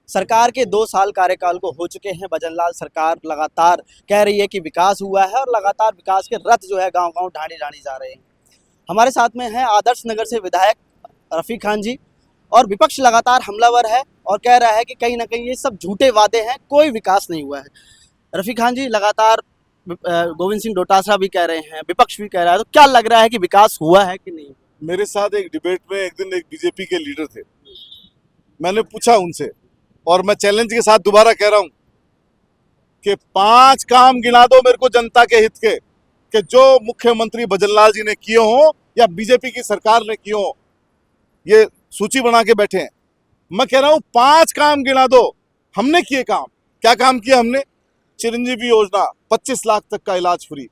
सरकार के 2 साल कार्यकाल को हो चुके हैं। भजनलाल सरकार लगातार कह रही है कि विकास हुआ है और लगातार विकास के रथ जो है गांव-गांव ढांढी-ढांढी जा रहे हैं। हमारे साथ में हैं आदर्श नगर से विधायक रफ़ीक खान जी और विपक्ष लगातार हमलावर है और कह रहा है कि कहीं न कहीं ये सब झूठे वादे हैं, कोई विकास नहीं हुआ है। रफ़ीक खान जी लगातार गोविंद सिंह डोटासरा भी कह रहे हैं, विपक्ष भी कह रहा है, तो क्या लग रहा है कि विकास हुआ है कि नहीं? मेरे साथ एक डिबेट में एक दिन एक बीजेपी के लीडर थे। मैंने पूछा उनसे और मैं चैलेंज के साथ दोबारा कह रहा हूं कि 5 काम गिना दो मेरे को जनता के हित के कि जो मुख्यमंत्री भजनलाल जी ने किए हों या बीजेपी की सरकार ने किए हों। ये सूची बना के बैठे हैं। मैं कह रहा हूं 5 काम गिना दो। हमने किए काम। क्या काम किया हमने? चिरंजीवी योजना 25 लाख तक का इलाज फ्री।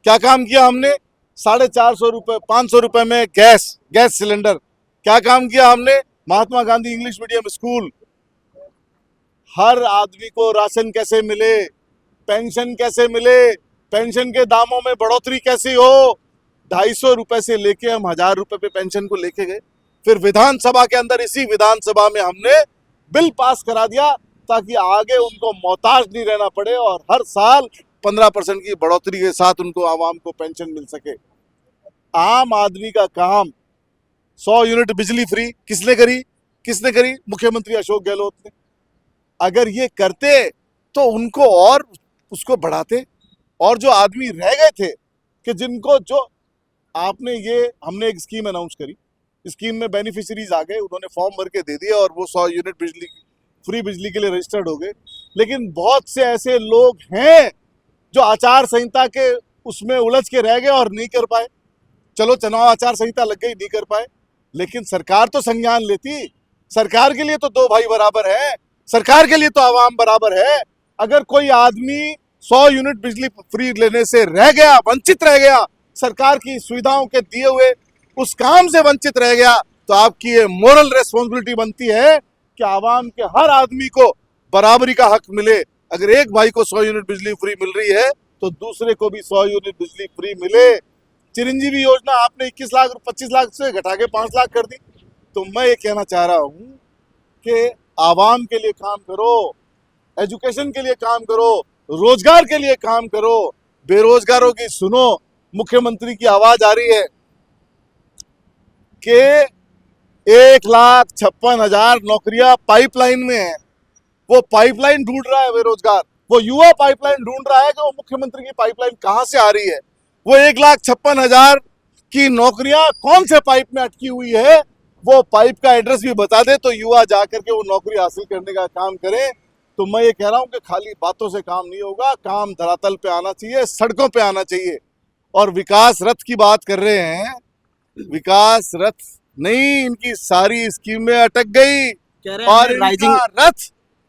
क्या काम किया हमने? 450 रुपए 500 रुपए में गैस सिलेंडर। क्या काम किया हमने? Mahatma Gandhi English medium school. हर आदमी को राशन कैसे मिले, पेंशन कैसे मिले, पेंशन के दामों में बढ़ोतरी कैसी हो। 250 रुपए से लेके हम 1000 रुपए पे पेंशन को लेके गए। फिर विधानसभा के अंदर इसी विधानसभा में हमने बिल पास करा दिया ताकि आगे उनको मोहताज नहीं रहना पड़े और हर साल 15% की बढ़ोतरी के साथ उनको आवाम को पेंशन मिल सके। आम आदमी का काम 100 यूनिट बिजली फ्री किसने करी? मुख्यमंत्री अशोक गहलोत ने। अगर ये करते तो उनको और उसको बढ़ाते। और जो आदमी रह गए थे कि जिनको जो हमने एक स्कीम अनाउंस करी। स्कीम में बेनिफिशियरीज आ गए, उन्होंने फॉर्म भर के दे दिए और वो 100 यूनिट फ्री बिजली के लिए रजिस्टर्ड हो गए। लेकिन बहुत से ऐसे लोग हैं जो आचार संहिता के उसमें उलझ के रह गए और नहीं कर पाए। चलो चुनाव आचार संहिता लग गई, नहीं कर पाए, लेकिन सरकार तो संज्ञान लेती। सरकार के लिए तो 2 भाई बराबर है, सरकार के लिए तो आवाम बराबर है। अगर कोई आदमी 100 यूनिट बिजली फ्री लेने से रह गया, वंचित रह गया, सरकार की सुविधाओं के दिए हुए उस काम से वंचित रह गया, तो आपकी ये मोरल रेस्पॉन्सिबिलिटी बनती है कि आवाम के हर आदमी को बराबरी का हक मिले। अगर एक भाई को 100 यूनिट बिजली फ्री मिल रही है तो दूसरे को भी 100 यूनिट बिजली फ्री मिले। चिरंजीवी योजना आपने 21 लाख 25 लाख से घटा के 5 लाख कर दी। तो मैं ये कहना चाह रहा हूं कि आवाम के लिए काम करो, एजुकेशन के लिए काम करो, रोजगार के लिए काम करो, बेरोजगारों की सुनो। मुख्यमंत्री की आवाज आ रही है कि 1,56,000 नौकरियां पाइपलाइन में है। वो पाइपलाइन ढूंढ रहा है बेरोजगार, वो युवा पाइपलाइन ढूंढ रहा है कि वो मुख्यमंत्री की पाइपलाइन कहां से आ रही है। वो 1,56,000 की नौकरियां कौन से पाइप में अटकी हुई है, वो पाइप का एड्रेस भी बता दे तो युवा जाकर के वो नौकरी हासिल करने का काम करें। तो मैं ये कह रहा हूं कि खाली बातों से काम नहीं होगा, काम धरातल पे आना चाहिए, सड़कों पे आना चाहिए। और विकास रथ की बात कर रहे हैं, विकास रथ नहीं, इनकी सारी स्कीमें अटक गई कह रहे हैं और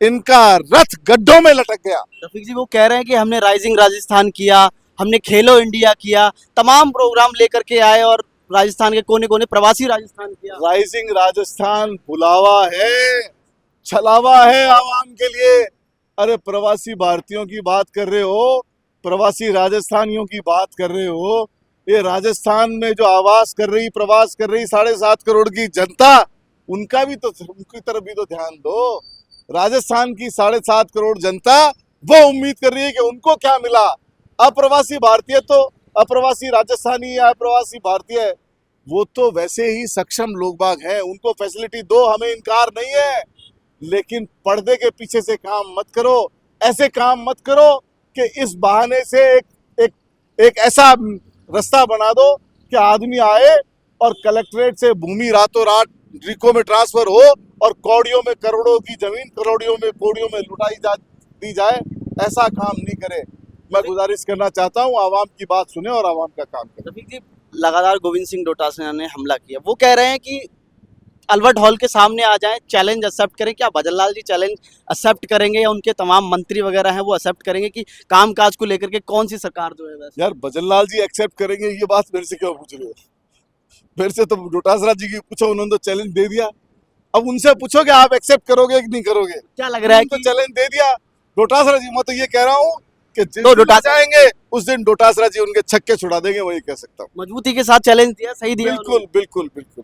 इनका रथ गड्ढों में लटक गया। रफ़ीक जी वो कह रहे हैं कि हमने राइजिंग राजस्थान किया, हमने खेलो इंडिया किया, तमाम प्रोग्राम लेकर के आए और राजस्थान के कोने-कोने प्रवासी राजस्थान किया। राइजिंग राजस्थान बुलावा है, छलावा है आवाम के लिए। अरे प्रवासी भारतीयों की बात कर रहे हो, प्रवासी राजस्थानियों की बात कर रहे हो। ये राजस्थान में जो प्रवास कर रही 7.5 करोड़ की जनता, उनकी तरफ भी तो ध्यान दो। राजस्थान की 7.5 करोड़ जनता वो उम्मीद कर रही है कि उनको क्या मिला। अप्रवासी भारतीय तो अप्रवासी राजस्थानी या अप्रवासी भारतीय, वो तो वैसे ही सक्षम लोग बाग हैं, उनको फैसिलिटी दो, हमें इनकार नहीं है। लेकिन पर्दे के पीछे से काम मत करो, ऐसे काम मत करो कि इस बहाने से एक ऐसा रास्ता बना दो कि आदमी आए और कलेक्ट्रेट से भूमि रातों रात रिको में ट्रांसफर हो और कौड़ियों में करोड़ों की जमीन कौड़ियों में दी जाए। ऐसा काम नहीं करे। मैं गुजारिश करना चाहता हूँ, आवाम की बात सुने और आवाम का काम करें। रफ़ीक जी लगातार गोविंद सिंह डोटासरा ने हमला किया, वो कह रहे हैं कि अल्बर्ट हॉल के सामने आ जाएं, चैलेंज एक्सेप्ट करें। क्या भजनलाल जी चैलेंज एक्सेप्ट करेंगे या उनके तमाम मंत्री वगैरह हैं वो एक्सेप्ट करेंगे कि कामकाज को लेकर के कौन सी सरकार जो है वैसे? यार भजनलाल जी एक्सेप्ट करेंगे, ये बात मेरे से क्यों पूछ रहे हो? मेरे से तो डोटासरा जी की पूछो, उन्होंने तो चैलेंज दे दिया। अब उनसे पूछो कि आप एक्सेप्ट करोगे कि नहीं करोगे। क्या लग रहा है तो कि चैलेंज दे दिया डोटासरा जी। मैं तो ये कह रहा हूँ कि जिस तो दिन डोटासरा जाएंगे उस दिन डोटासरा जी उनके छक्के छुड़ा देंगे, वही कह सकता हूँ। मजबूती के साथ चैलेंज दिया, सही दिया? बिल्कुल बिल्कुल बिल्कुल।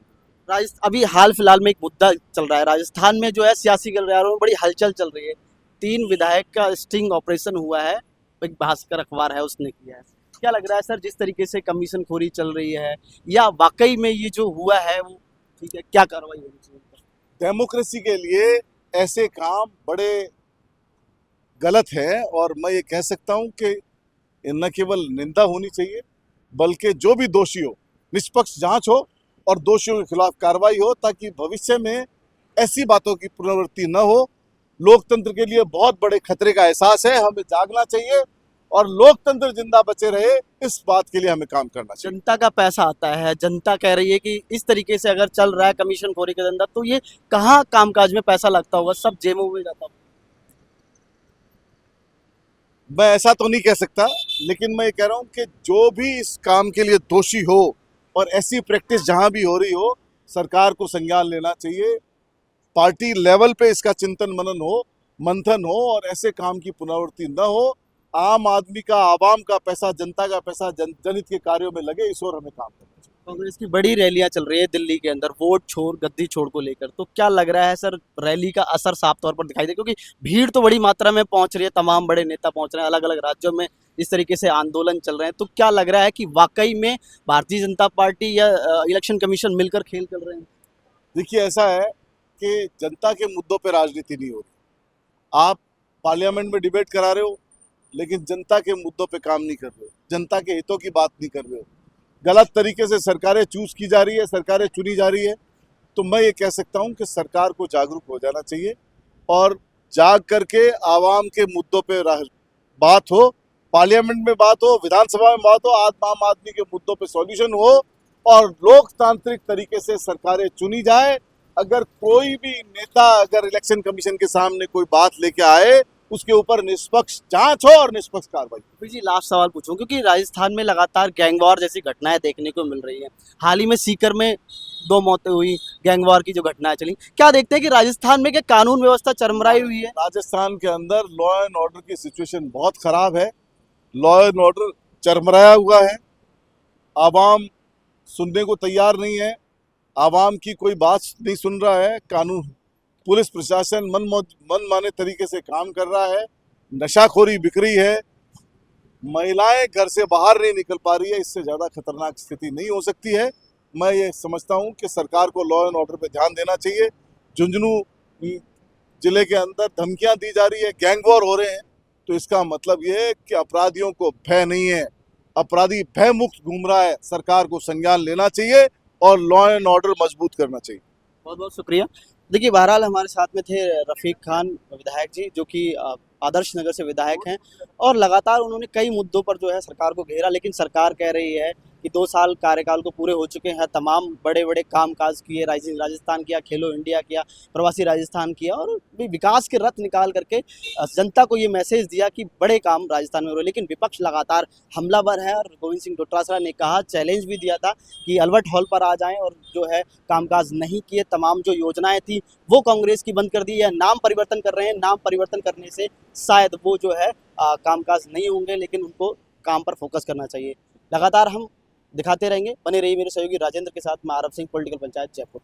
अभी हाल फिलहाल में एक मुद्दा चल रहा है राजस्थान में, जो है सियासी गलियारों में बड़ी हलचल चल रही है। 3 विधायक का स्टिंग ऑपरेशन हुआ है, एक भास्कर अखबार है उसने किया है। क्या लग रहा है सर, जिस तरीके से कमीशन खोरी चल रही है, या वाकई में ये जो हुआ है वो ठीक है, क्या कार्रवाई होनी चाहिए? डेमोक्रेसी के लिए ऐसे काम बड़े गलत है, और मैं ये कह सकता हूं कि न केवल निंदा होनी चाहिए, बल्कि जो भी दोषी हो निष्पक्ष जांच हो और दोषियों के खिलाफ कार्रवाई हो, ताकि भविष्य में ऐसी बातों की पुनरावृत्ति न हो। लोकतंत्र के लिए बहुत बड़े खतरे का एहसास है, हमें जागना चाहिए और लोकतंत्र जिंदा बचे रहे, इस बात के लिए हमें काम करना चाहिए। जनता का पैसा आता है, जनता कह रही है कि इस तरीके से अगर चल रहा है कमीशन खोरी के धंधा, तो ये कहाँ कामकाज में पैसा लगता होगा, सब जेबों में जाता होगा। मैं ऐसा तो नहीं कह सकता, लेकिन मैं ये कह रहा हूं कि जो भी इस काम के लिए दोषी हो और ऐसी प्रैक्टिस जहां भी हो रही हो, सरकार को संज्ञान लेना चाहिए। पार्टी लेवल पे इसका चिंतन मनन हो, मंथन हो, और ऐसे काम की पुनरावृत्ति न हो। आम आदमी का, आवाम का पैसा, जनता का पैसा जनहित के कार्यों में लगे, इस ओर हमें काम करना चाहिए। कांग्रेस की बड़ी रैलियां चल रही है दिल्ली के अंदर, वोट छोड़ गद्दी छोड़ को लेकर, तो क्या लग रहा है सर, रैली का असर साफ तौर पर दिखाई दे, क्योंकि भीड़ तो बड़ी मात्रा में पहुंच रही है, तमाम बड़े नेता पहुंच रहे हैं, अलग अलग राज्यों में इस तरीके से आंदोलन चल रहे हैं, तो क्या लग रहा है कि वाकई में भारतीय जनता पार्टी या इलेक्शन कमीशन मिलकर खेल कर रहे हैं? देखिए, ऐसा है कि जनता के मुद्दों पे राजनीति नहीं हो रही। आप पार्लियामेंट में डिबेट करा रहे हो, लेकिन जनता के मुद्दों पे काम नहीं कर रहे हो, जनता के हितों की बात नहीं कर रहे हो। गलत तरीके से सरकारें चूज की जा रही है, सरकारें चुनी जा रही है। तो मैं ये कह सकता हूं कि सरकार को जागरूक हो जाना चाहिए और जाग करके आवाम के मुद्दों पे बात हो, पार्लियामेंट में बात हो, विधानसभा में बात हो, आम आदमी के मुद्दों पे सॉल्यूशन हो, और लोकतांत्रिक तरीके से सरकारें चुनी जाए। अगर कोई भी नेता अगर इलेक्शन कमीशन के सामने कोई बात लेके आए, उसके ऊपर निष्पक्ष जांच हो और निष्पक्ष कार्रवाई। फिर जी लास्ट सवाल पूछूं, क्योंकि राजस्थान में लगातार गैंगवॉर जैसी घटनाएं देखने को मिल रही हैं। हाल ही में सीकर में 2 मौतें हुई, गैंगवॉर की जो घटनाएं चली, क्या देखते हैं कि राजस्थान में क्या कानून व्यवस्था चरमराई हुई है? राजस्थान के अंदर लॉ एंड ऑर्डर की सिचुएशन बहुत खराब है। लॉ एंड ऑर्डर चरमराया हुआ है। आवाम सुनने को तैयार नहीं है, आवाम की कोई बात नहीं सुन रहा है। कानून, पुलिस प्रशासन मन माने तरीके से काम कर रहा है। नशाखोरी बिक रही है, महिलाएं घर से बाहर नहीं निकल पा रही है। इससे ज़्यादा खतरनाक स्थिति नहीं हो सकती है। मैं ये समझता हूँ कि सरकार को लॉ एंड ऑर्डर पे ध्यान देना चाहिए। झुंझुनू जिले के अंदर धमकियां दी जा रही है, गैंग वॉर हो रहे हैं, तो इसका मतलब ये है कि अपराधियों को भय नहीं है, अपराधी भय मुक्त घूम रहा है। सरकार को संज्ञान लेना चाहिए और लॉ एंड ऑर्डर मजबूत करना चाहिए। बहुत बहुत शुक्रिया। देखिए, बहरहाल हमारे साथ में थे रफ़ीक खान विधायक जी, जो कि आदर्श नगर से विधायक हैं, और लगातार उन्होंने कई मुद्दों पर जो है सरकार को घेरा, लेकिन सरकार कह रही है कि 2 साल कार्यकाल को पूरे हो चुके हैं, तमाम बड़े-बड़े काम-काज किए, राजस्थान किया, खेलो इंडिया किया, प्रवासी राजस्थान किया, और भी विकास के रथ निकाल करके जनता को ये मैसेज दिया कि बड़े काम राजस्थान में हो रहे हैं। लेकिन विपक्ष लगातार हमलावर है, और गोविंद सिंह डोटासरा ने कहा, चैलेंज भी दिया था कि अल्बर्ट हॉल पर आ जाएँ, और जो है कामकाज नहीं किए, तमाम जो योजनाएँ थी वो कांग्रेस की बंद कर दी है। नाम परिवर्तन कर रहे हैं, नाम परिवर्तन करने से शायद वो जो है कामकाज नहीं होंगे, लेकिन उनको काम पर फोकस करना चाहिए। लगातार हम दिखाते रहेंगे। बने रहिए मेरे सहयोगी राजेंद्र के साथ। मैं आरव सिंह, पॉलिटिकल पंचायत, जयपुर।